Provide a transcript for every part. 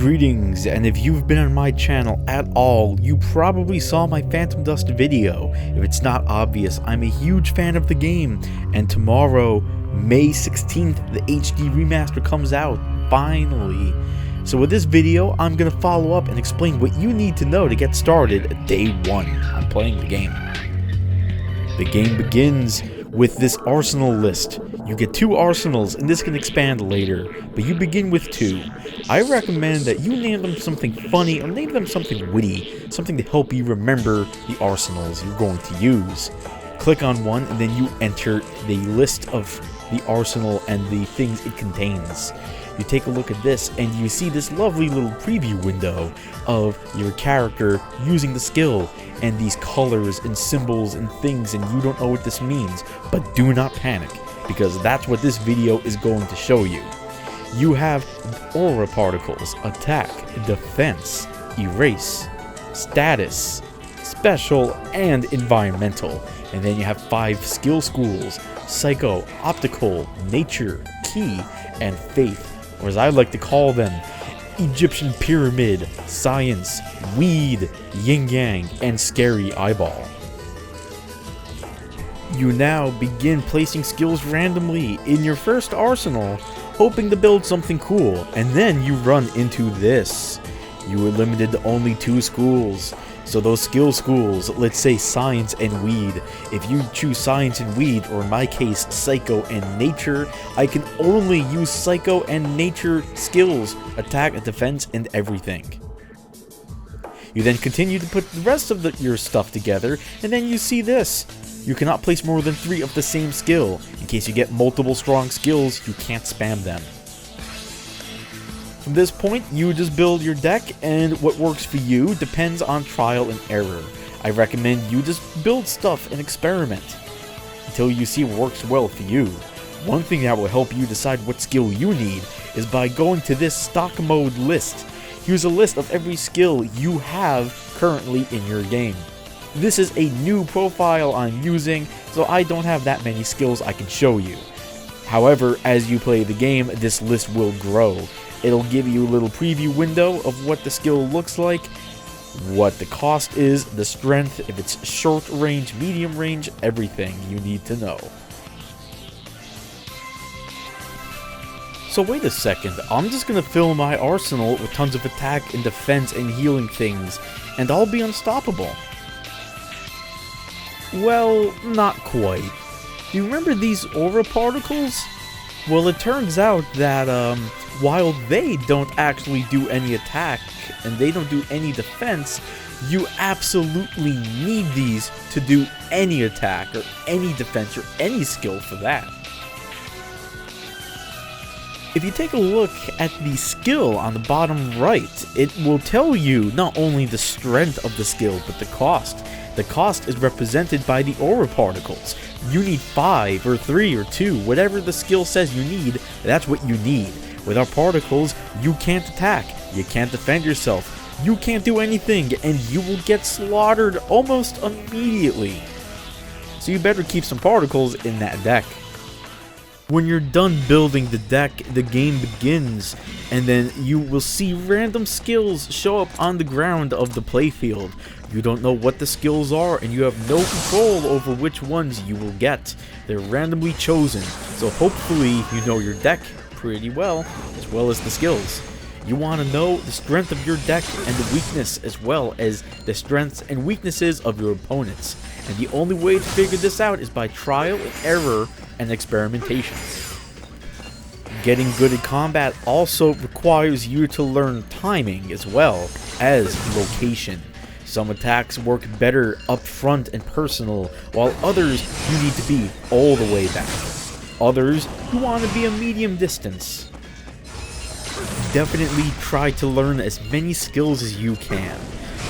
Greetings, and if you've been on my channel at all, you probably saw my Phantom Dust video. If it's not obvious, I'm a huge fan of the game, and tomorrow, May 16th, the HD remaster comes out, finally. So with this video, I'm gonna follow up and explain what you need to know to get started day one on playing the game. The game begins with this arsenal list. You get 2 arsenals, and this can expand later, but you begin with 2. I recommend that you name them something funny or name them something witty, something to help you remember the arsenals you're going to use. Click on one, and then you enter the list of the arsenal and the things it contains. You take a look at this, and you see this lovely little preview window of your character using the skill, and these colors and symbols and things, and you don't know what this means, but do not panic, because that's what this video is going to show you. You have aura particles, attack, defense, erase, status, special, and environmental. And then you have 5 skill schools: psycho, optical, nature, key, and faith, or as I like to call them, Egyptian pyramid, science, weed, yin-yang, and scary eyeball. You now begin placing skills randomly in your first arsenal, hoping to build something cool, and then you run into this. You are limited to only 2 schools. So those skill schools, let's say science and weed. If you choose science and weed, or in my case psycho and nature, I can only use psycho and nature skills, attack, defense, and everything. You then continue to put the rest of your stuff together, and then you see this. You cannot place more than 3 of the same skill. In case you get multiple strong skills, you can't spam them. From this point, you just build your deck, and what works for you depends on trial and error. I recommend you just build stuff and experiment until you see what works well for you. One thing that will help you decide what skill you need is by going to this stock mode list. Here's a list of every skill you have currently in your game. This is a new profile I'm using, so I don't have that many skills I can show you. However, as you play the game, this list will grow. It'll give you a little preview window of what the skill looks like, what the cost is, the strength, if it's short range, medium range, everything you need to know. So wait a second, I'm just gonna fill my arsenal with tons of attack and defense and healing things, and I'll be unstoppable. Well, not quite. Do you remember these aura particles? Well, it turns out that, while they don't actually do any attack, and they don't do any defense, you absolutely need these to do any attack, or any defense, or any skill for that. If you take a look at the skill on the bottom right, it will tell you not only the strength of the skill, but the cost. The cost is represented by the aura particles. You need 5 or 3 or 2, whatever the skill says you need, that's what you need. Without particles, you can't attack, you can't defend yourself, you can't do anything, and you will get slaughtered almost immediately. So you better keep some particles in that deck. When you're done building the deck, the game begins, and then you will see random skills show up on the ground of the playfield. You don't know what the skills are, and you have no control over which ones you will get. They're randomly chosen, so hopefully you know your deck pretty well as the skills. You want to know the strength of your deck and the weakness, as well as the strengths and weaknesses of your opponents. And the only way to figure this out is by trial and error and experimentation. Getting good at combat also requires you to learn timing as well as location. Some attacks work better up front and personal, while others you need to be all the way back. Others, you want to be a medium distance. Definitely try to learn as many skills as you can,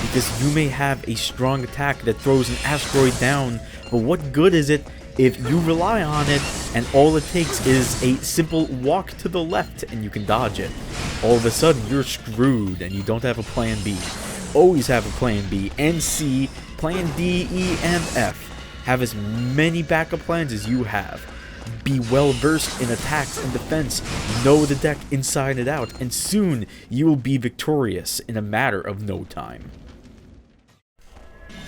because you may have a strong attack that throws an asteroid down, but what good is it if you rely on it and all it takes is a simple walk to the left and you can dodge it? All of a sudden you're screwed and you don't have a plan B. Always have a plan B and C, plan D, E, and F. Have as many backup plans as you have. Be well versed in attacks and defense, know the deck inside and out, and soon you will be victorious in a matter of no time.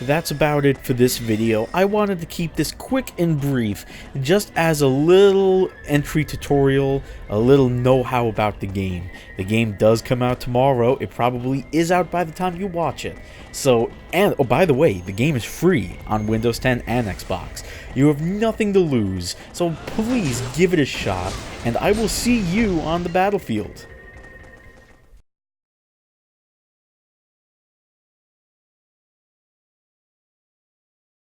That's about it for this video. I wanted to keep this quick and brief, just as a little entry tutorial, a little know-how about the game. The game does come out tomorrow. It probably is out by the time you watch it. So, and oh, by the way, the game is free on Windows 10 and Xbox. You have nothing to lose, so please give it a shot, and I will see you on the battlefield.